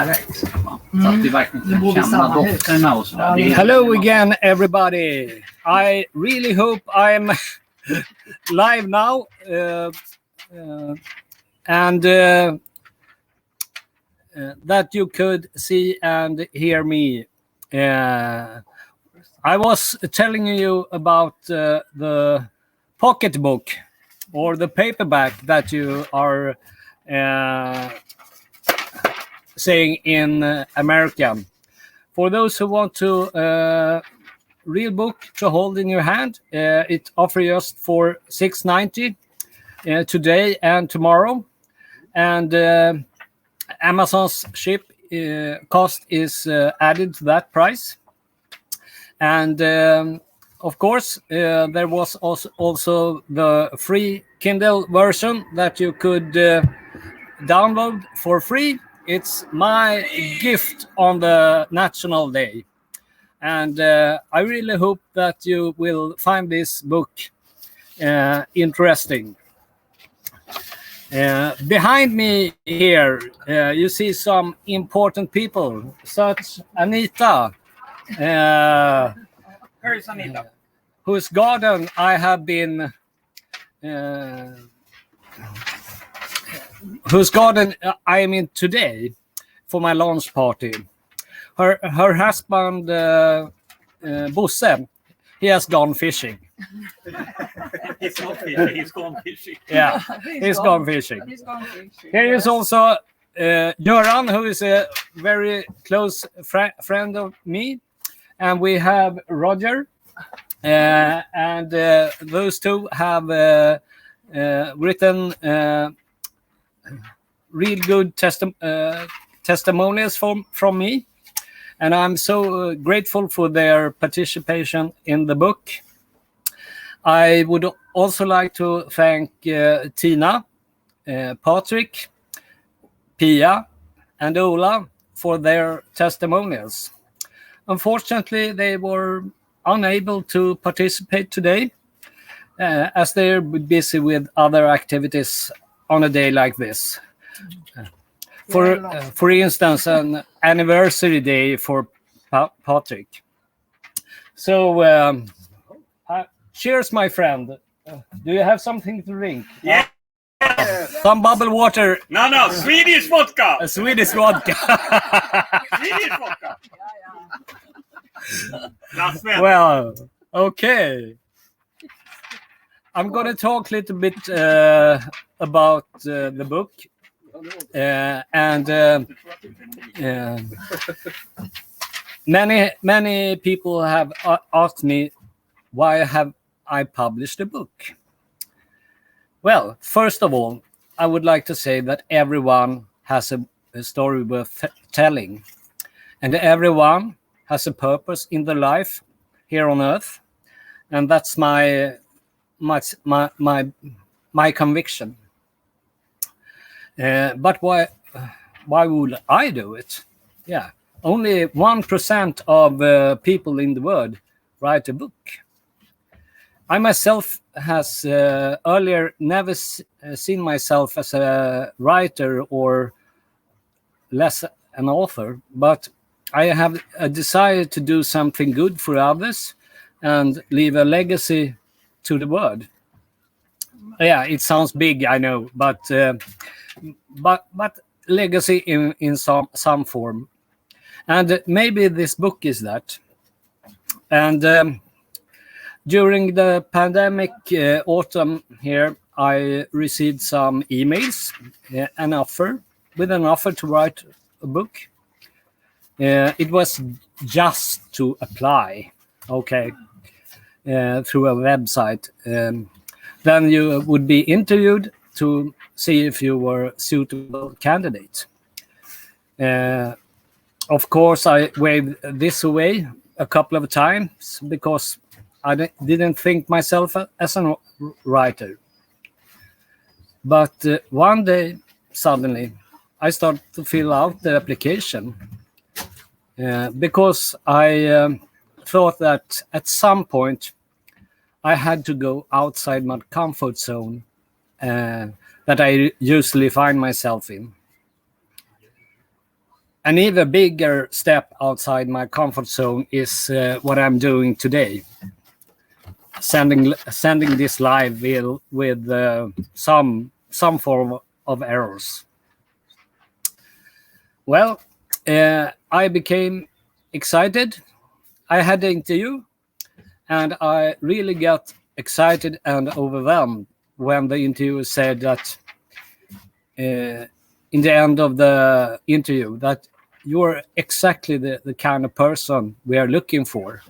nära. Så att vi verkligen kan känna dofterna och sådär. Hello again, everybody. I really hope I'm live now. And that you could see and hear me. I was telling you about the pocketbook or the paperback that you are saying in America. For those who want to real book to hold in your hand, it offers just for $6.90 today and tomorrow, and Amazon's ship cost is added to that price. And of course, there was also the free Kindle version that you could download for free. It's my gift on the National Day. And I really hope that you will find this book interesting. Behind me here, you see some important people, such Anita. Where's Anita? Whose garden I have been, whose garden I am in today for my launch party. Her husband, Bosse, he has gone fishing. He's not fishing, he's gone fishing. Yeah, he's gone fishing. Here is also Göran, who is a very close friend of me. And we have Roger. And those two have written real good testimonials from me. And I'm so grateful for their participation in the book. I would also like to thank Tina, Patrick, Pia, and Ola for their testimonials. Unfortunately, they were unable to participate today as they're busy with other activities on a day like this. For instance, an anniversary day for Patrick. So, cheers, my friend. Do you have something to drink? Yeah. Some bubble water. No, Swedish vodka. A Swedish vodka. Swedish vodka. Well, okay. I'm going to talk a little bit about the book. Many people have asked me, why have I published a book? Well, first of all, I would like to say that everyone has a story worth telling, and everyone has a purpose in their life here on earth, and that's my conviction. But why would I do it? Yeah, only 1% of people in the world write a book. I myself has earlier never seen myself as a writer or less an author, but I have a desire to do something good for others and leave a legacy to the world. Yeah, it sounds big, I know, but legacy in some form, and maybe this book is that. And during the pandemic autumn here, I received some emails, an offer to write a book. It was just to apply, okay, through a website. Then you would be interviewed to see if you were a suitable candidate. Of course, I waved this away a couple of times because I didn't think myself as a writer. But one day, suddenly, I started to fill out the application because I thought that at some point I had to go outside my comfort zone that I usually find myself in. An even bigger step outside my comfort zone is what I'm doing today. Sending this live with some form of errors. Well, I became excited. I had the interview, and I really got excited and overwhelmed when the interviewer said that in the end of the interview that you're exactly the kind of person we are looking for.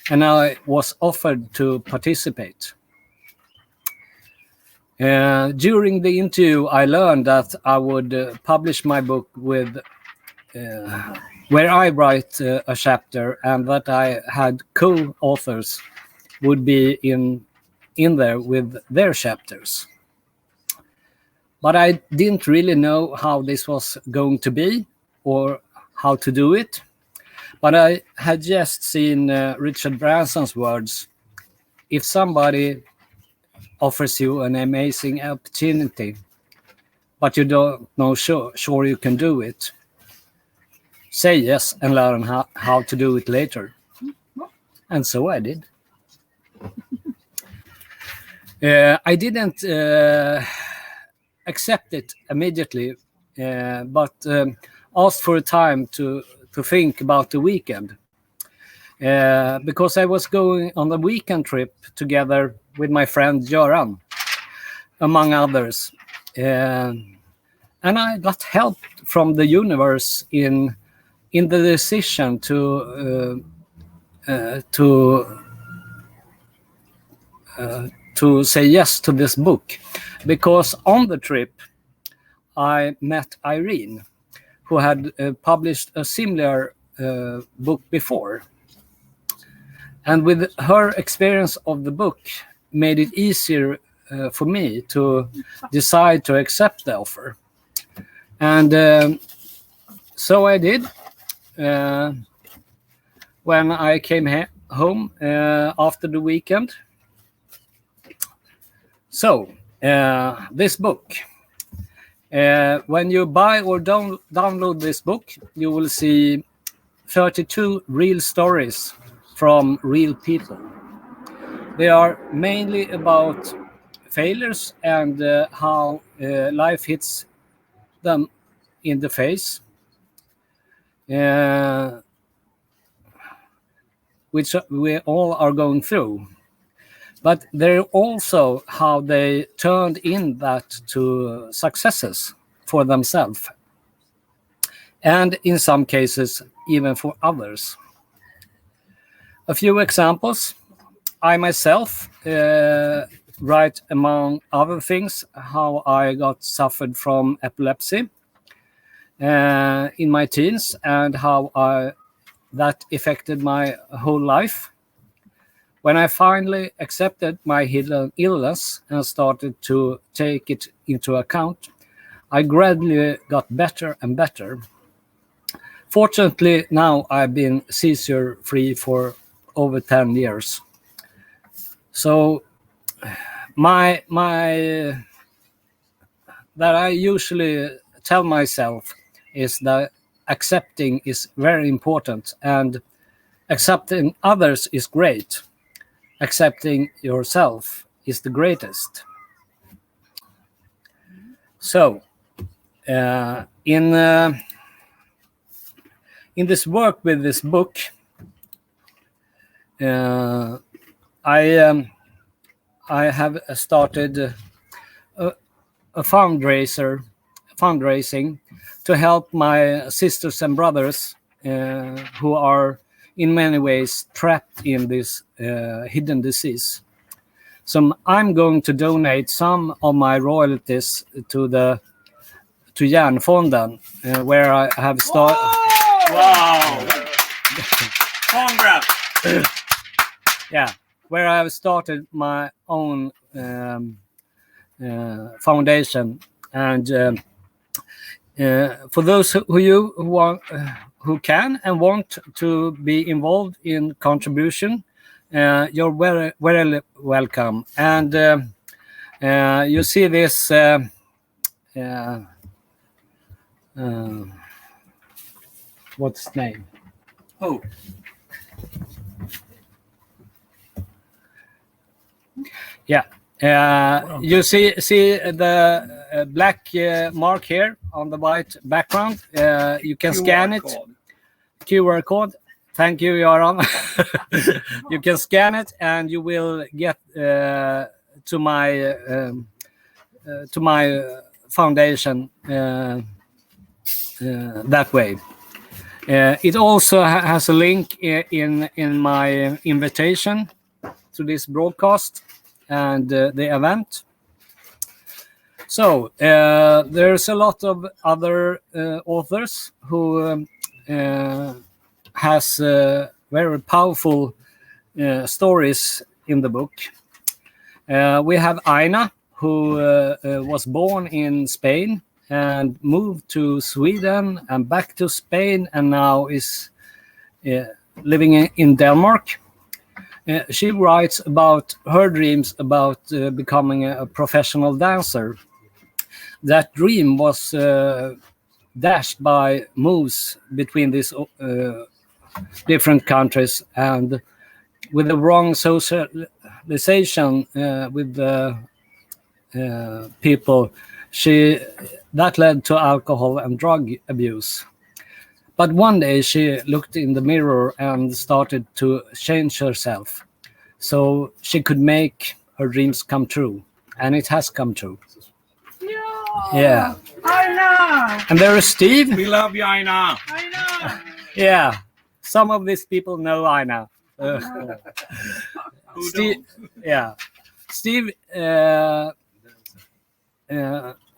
And I was offered to participate. During the interview, I learned that I would publish my book with where I write a chapter, and that I had co-authors would be in there with their chapters. But I didn't really know how this was going to be or how to do it. But I had just seen Richard Branson's words, if somebody offers you an amazing opportunity, but you don't know sure you can do it, say yes and learn how to do it later. And so I did. I didn't accept it immediately, but asked for a time to think about the weekend. Because I was going on a weekend trip together with my friend Göran, among others. And I got help from the universe in the decision to say yes to this book, because on the trip I met Irene, who had published a similar book before, and with her experience of the book made it easier for me to decide to accept the offer. And so I did. When I came home after the weekend. So, this book, when you buy or download this book, you will see 32 real stories from real people. They are mainly about failures and how life hits them in the face, which we all are going through. But they're also how they turned in that to successes for themselves. And in some cases, even for others. A few examples. I myself write, among other things, how I got suffered from epilepsy in my teens and how that affected my whole life. When I finally accepted my hidden illness and started to take it into account, I gradually got better and better. Fortunately, now I've been seizure-free for over 10 years. So that I usually tell myself is that accepting is very important, and accepting others is great. Accepting yourself is the greatest. So, in this work with this book, I have started a fundraising to help my sisters and brothers who are in many ways trapped in this hidden disease. So I'm going to donate some of my royalties to Hjärnfonden, where I have started. Wow! Congrats! Yeah, where I have started my own foundation, and for those who can and want to be involved in contribution, you're very, very welcome. And you see this what's his name? Oh, Yeah. You see the black mark here on the white background. You can scan it. code. QR code. Thank you, Göran. You can scan it, and you will get to my foundation that way. It also has a link in my invitation to this broadcast and the event. So there's a lot of other authors who has very powerful stories in the book. We have Aina, who was born in Spain and moved to Sweden and back to Spain, and now is living in Denmark. She writes about her dreams about becoming a professional dancer. That dream was dashed by moves between these different countries, and with the wrong socialization with the people, that led to alcohol and drug abuse. But one day she looked in the mirror and started to change herself so she could make her dreams come true. And it has come true. Yeah. Aina! And there is Steve. We love you, Aina. Yeah. Some of these people know Aina. Who Steve, don't? yeah. Steve,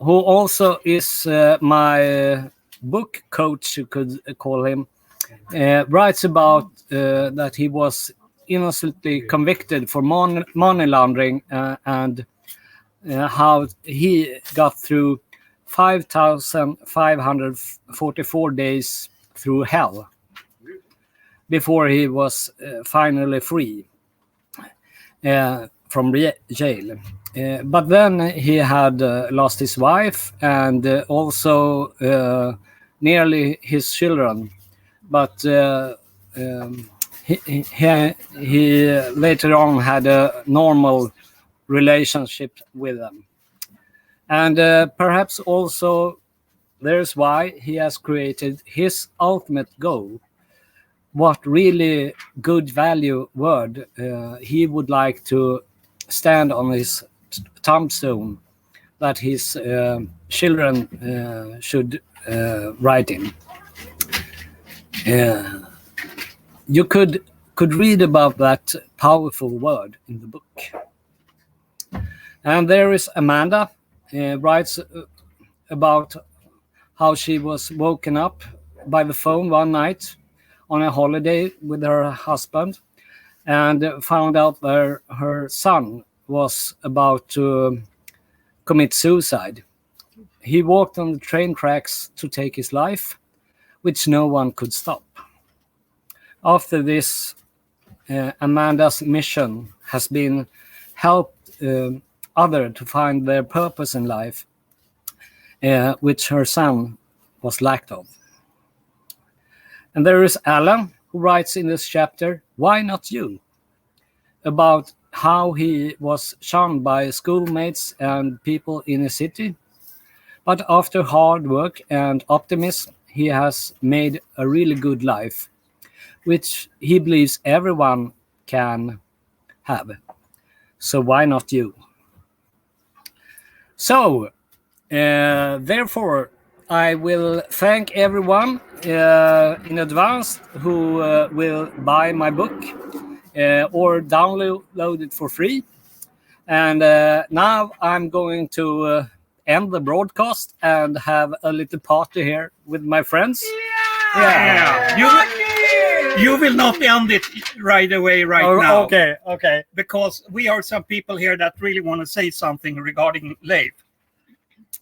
who also is my book coach, you could call him, writes about that he was innocently convicted for money laundering and how he got through 5,544 days through hell before he was finally free from jail. But then he had lost his wife and also nearly his children. But he later on had a normal relationship with them. And perhaps also there's why he has created his ultimate goal. What really good value word he would like to stand on his tombstone that his children should write in. You could read about that powerful word in the book. And there is Amanda, writes about how she was woken up by the phone one night on a holiday with her husband and found out that her son was about to commit suicide. He walked on the train tracks to take his life, which no one could stop. After this, Amanda's mission has been help others to find their purpose in life, which her son was lacked of. And there is Alan, who writes in this chapter, "Why not you?" about how he was shunned by schoolmates and people in a city. But after hard work and optimism, he has made a really good life, which he believes everyone can have. So why not you? So, therefore, I will thank everyone in advance who will buy my book or download it for free. And now I'm going to end the broadcast and have a little party here with my friends. Yeah. You will not end it right away now. Okay. Because we are some people here that really want to say something regarding Leif.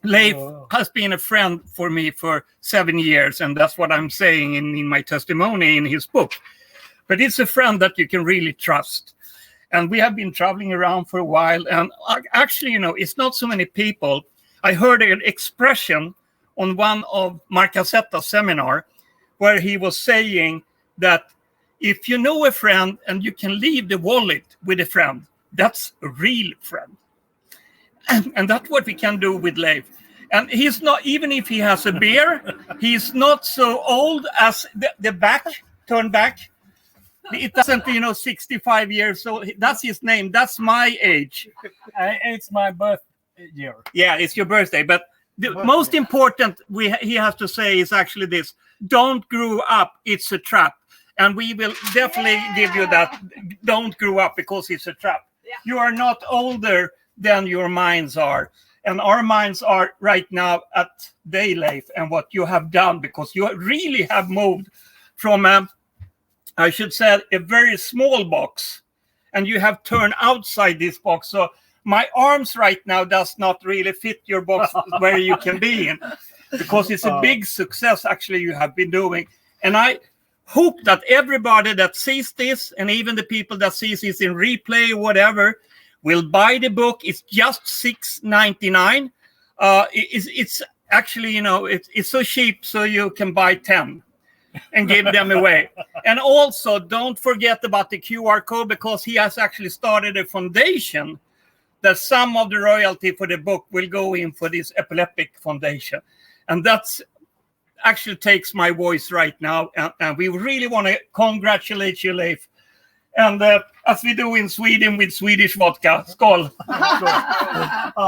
Leif has been a friend for me for 7 years, and that's what I'm saying in my testimony in his book. But it's a friend that you can really trust. And we have been traveling around for a while, and actually, it's not so many people. I heard an expression on one of Mark Cassetta's seminar where he was saying that if you know a friend and you can leave the wallet with a friend, that's a real friend. And that's what we can do with Leif. And he's not, even if he has a beard, he's not so old as the back, turn back. It doesn't, 65 years old. That's his name. That's my age. It's my birth year. Yeah, it's your birthday. But the most important he has to say is actually this: don't grow up. It's a trap. And we will definitely give you that. Don't grow up because it's a trap. Yeah. You are not older than your minds are. And our minds are right now at day, Leif, and what you have done, because you really have moved from I should say, a very small box, and you have turned outside this box. So my arms right now does not really fit your box where you can be in, because it's a big success actually you have been doing. And I hope that everybody that sees this, and even the people that sees this in replay or whatever, will buy the book. It's just $6.99. It's actually, it's so cheap, so you can buy 10 and give them away. And also, don't forget about the QR code, because he has actually started a foundation that some of the royalty for the book will go in for this epileptic foundation. And that's actually takes my voice right now. And we really want to congratulate you, Leif. And as we do in Sweden with Swedish vodka, skål.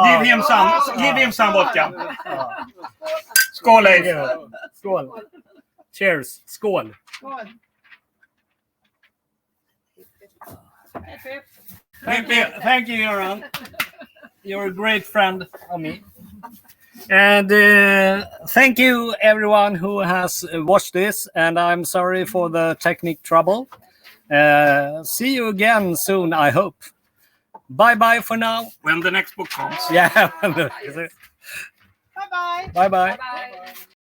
Give him some vodka. Skål, Leif. Skål. Cheers. Skål. Thank you, Göran. You're a great friend of me. And thank you, everyone who has watched this. And I'm sorry for the technical trouble. See you again soon, I hope. Bye-bye for now. When the next book comes. Yeah. Bye-bye. Bye-bye. Bye-bye.